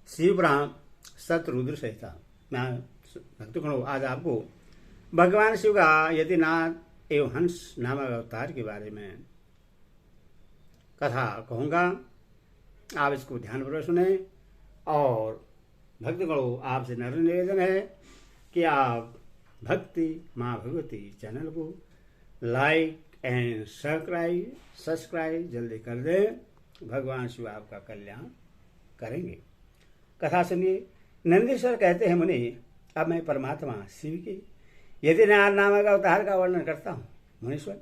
शिवपुराण शतरुद्र संहिता। मैं भक्तगणों आज आपको भगवान शिव का यतिनाथ एवं हंस नामक अवतार के बारे में कथा कहूँगा। आप इसको ध्यानपूर्वक सुने और भक्तगणों आपसे नम्र निवेदन है कि आप भक्ति माँ भगवती चैनल को लाइक एंड सब्सक्राइब जल्दी कर दें। भगवान शिव आपका कल्याण करेंगे। कथा सुनिए। नंदीश्वर कहते हैं, मुनि अब मैं परमात्मा शिव के यतिनाथ नामक अवतार का वर्णन करता हूँ। मुनीश्वर,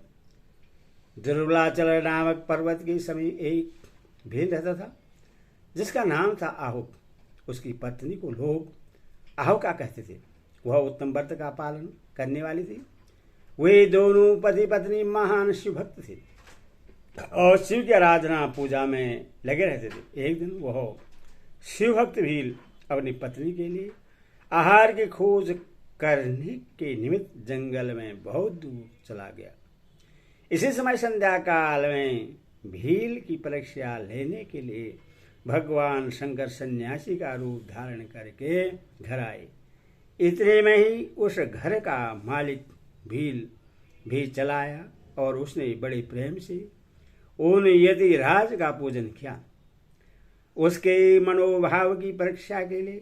दुर्बलाचल नामक पर्वत के समीप एक भील रहता था जिसका नाम था आहुक। उसकी पत्नी को लोग आहुका कहते थे। वह उत्तम व्रत का पालन करने वाली थी। वे दोनों पति पत्नी महान शिव भक्त थे और शिव की आराधना पूजा में लगे रहते थे। एक दिन वह शिव भक्त भील अपनी पत्नी के लिए आहार की खोज करने के निमित्त जंगल में बहुत दूर चला गया। इसी समय संध्या काल में भील की परीक्षा लेने के लिए भगवान शंकर सन्यासी का रूप धारण करके घर आए। इतने में ही उस घर का मालिक भील भी चला आया और उसने बड़े प्रेम से उन यति राज का पूजन किया। उसके मनोभाव की परीक्षा के लिए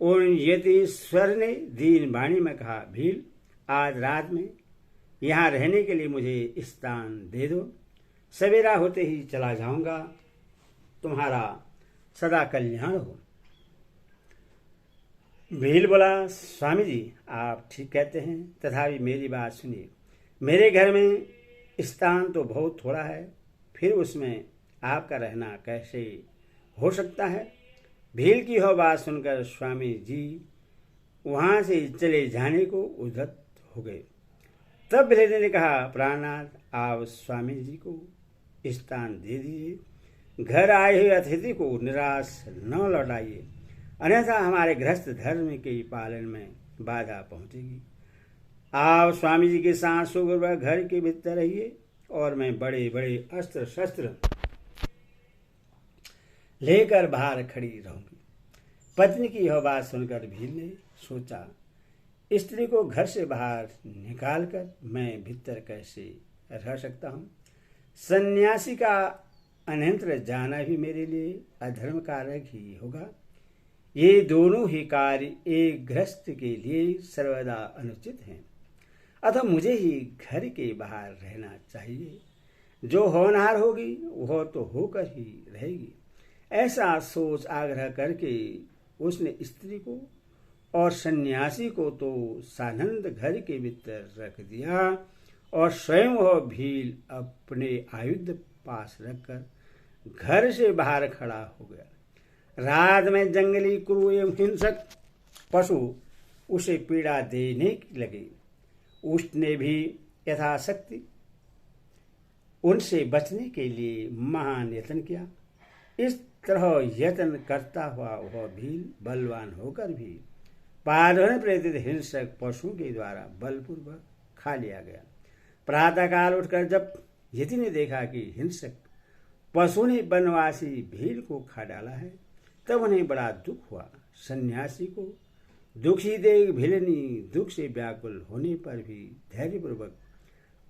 उन यतीश्वर ने दीन वाणी में कहा, भील, आज रात में यहाँ रहने के लिए मुझे स्थान दे दो। सवेरा होते ही चला जाऊंगा। तुम्हारा सदा कल्याण हो। भील बोला, स्वामी जी, आप ठीक कहते हैं, तथापि मेरी बात सुनिए। मेरे घर में स्थान तो बहुत थोड़ा है, फिर उसमें आपका रहना कैसे हो सकता है। भील की यह बात सुनकर स्वामी जी वहां से चले जाने को उद्यत हो गए। तब भील ने कहा, प्राणनाथ, आप स्वामी जी को स्थान दे दीजिए। घर आए हुए अतिथि को निराश न लौटाइए, अन्यथा हमारे गृहस्थ धर्म के पालन में बाधा पहुंचेगी। आप स्वामी जी के साथ सुखपूर्वक घर के भीतर रहिए और मैं बड़े बड़े अस्त्र शस्त्र लेकर बाहर खड़ी रहूंगी। पत्नी की यह बात सुनकर भील ने सोचा, स्त्री को घर से बाहर निकालकर मैं भीतर कैसे रह सकता हूँ। सन्यासी का अनंतर जाना भी मेरे लिए अधर्म कारक ही होगा। ये दोनों ही कार्य एक गृहस्थ के लिए सर्वदा अनुचित हैं। अतः मुझे ही घर के बाहर रहना चाहिए। जो होनहार होगी वह तो होकर ही रहेगी। ऐसा सोच आग्रह करके उसने स्त्री को और सन्यासी को तो सानंद घर के भीतर रख दिया और स्वयं वह भील अपने आयुध पास रखकर घर से बाहर खड़ा हो गया। रात में जंगली क्रूर एवं हिंसक पशु उसे पीड़ा देने लगे। उसने भी यथाशक्ति उनसे बचने के लिए महान यत्न किया। इस तरह यत्न करता हुआ वह भील बलवान होकर भी पारण प्रेरित हिंसक पशुओं के द्वारा बलपूर्वक खा लिया गया। प्रातःकाल उठकर जब यति ने देखा कि हिंसक पशु ने वनवासी भील को खा डाला है, तब उन्हें बड़ा दुख हुआ। सन्यासी को दुखी देख भीलनी दुख से व्याकुल होने पर भी धैर्यपूर्वक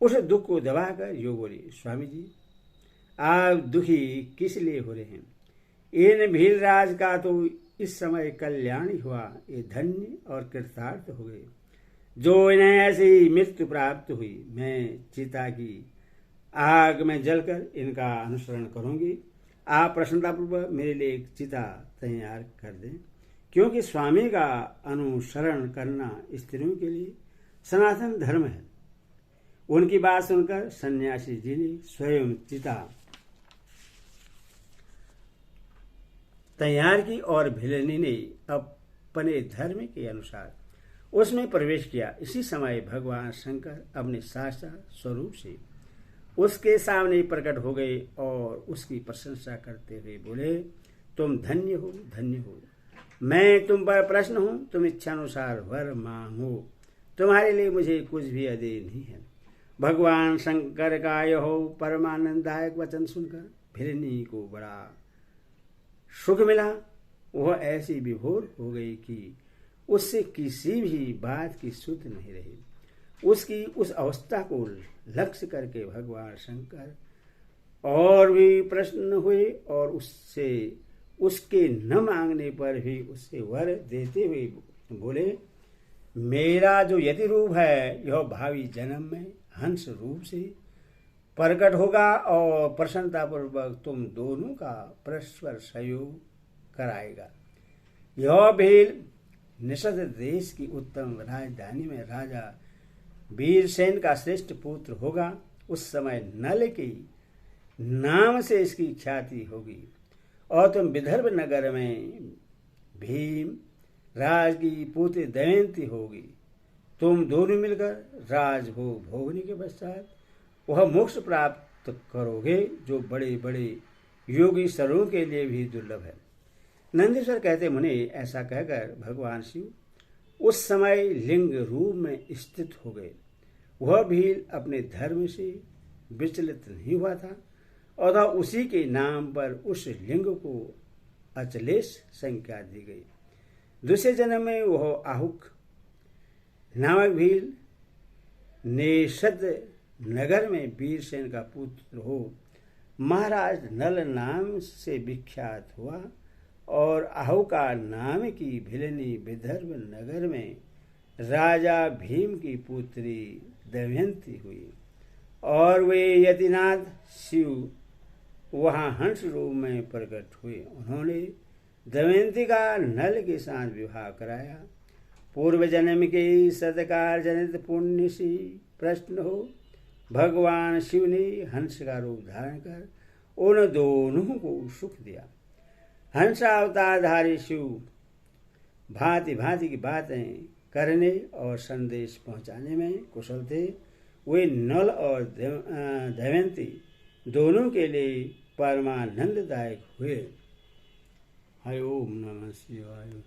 उस दुख को दबाकर यो बोली, स्वामी जी, आप दुखी किस लिए हो रहे हैं। इन भील राज का तो इस समय कल्याण ही हुआ। ये धन्य और कृतार्थ हो गए जो इन्हें ऐसी मृत्यु प्राप्त हुई। मैं चिता की आग में जलकर इनका अनुसरण करूंगी। आप प्रसन्नतापूर्वक मेरे लिए एक चिता तैयार कर दें, क्योंकि स्वामी का अनुसरण करना स्त्रियों के लिए सनातन धर्म है। उनकी बात सुनकर सन्यासी जी ने स्वयं चिता तैयार की और भिलनी ने अपने धर्म के अनुसार उसमें प्रवेश किया। इसी समय भगवान शंकर अपने साक्षात स्वरूप से उसके सामने प्रकट हो गए और उसकी प्रशंसा करते हुए बोले, तुम धन्य हो, धन्य हो। मैं तुम पर प्रसन्न हूं। तुम इच्छानुसार वर मांगो। तुम्हारे लिए मुझे कुछ भी अदेय नहीं है। भगवान शंकर का यह परमानंददायक वचन सुनकर भिलनी को बड़ा सुख मिला वह ऐसी विभोर हो गई कि उससे किसी भी बात की सुध नहीं रही। उसकी उस अवस्था को लक्ष्य करके भगवान शंकर और भी प्रसन्न हुए और उससे उसके न मांगने पर भी उससे वर देते हुए बोले, मेरा जो यति रूप है यह भावी जन्म में हंस रूप से प्रकट होगा और प्रसन्नतापूर्वक तुम दोनों का परस्पर सहयोग कराएगा। यह भेल निषद देश की उत्तम राजधानी में राजा वीरसेन का श्रेष्ठ पुत्र होगा। उस समय नल के नाम से इसकी ख्याति होगी और तुम विदर्भ नगर में भीम राज की पुत्री दमयंती होगी। तुम दोनों मिलकर राजभोग भोगने के पश्चात वह मोक्ष प्राप्त करोगे जो बड़े बड़े योगी सरों के लिए भी दुर्लभ है। नंदीश्वर कहते, मुनि ऐसा कहकर भगवान शिव उस समय लिंग रूप में स्थित हो गए। वह भी अपने धर्म से विचलित नहीं हुआ था और उसी के नाम पर उस लिंग को अचलेश संज्ञा दी गई। दूसरे जन्म में वह आहुक नामक भील नेषद नगर में वीरसेन का पुत्र हो महाराज नल नाम से विख्यात हुआ और आहुका नाम की भिलनी विदर्भ नगर में राजा भीम की पुत्री दमयंती हुई और वे यतिनाथ शिव वहां हंस रूप में प्रकट हुए। उन्होंने दमयंती का नल के साथ विवाह कराया। पूर्व जन्म के सत्कार जनित पुण्य से प्रश्न हो भगवान शिव ने हंस का रूप धारण कर उन दोनों को सुख दिया। हंसावतारधारी शिव भांति भांति की बातें करने और संदेश पहुंचाने में कुशल थे। वे नल और दमयंती दोनों के लिए परमानंददायक हुए। हरि ओम नमः शिवाय।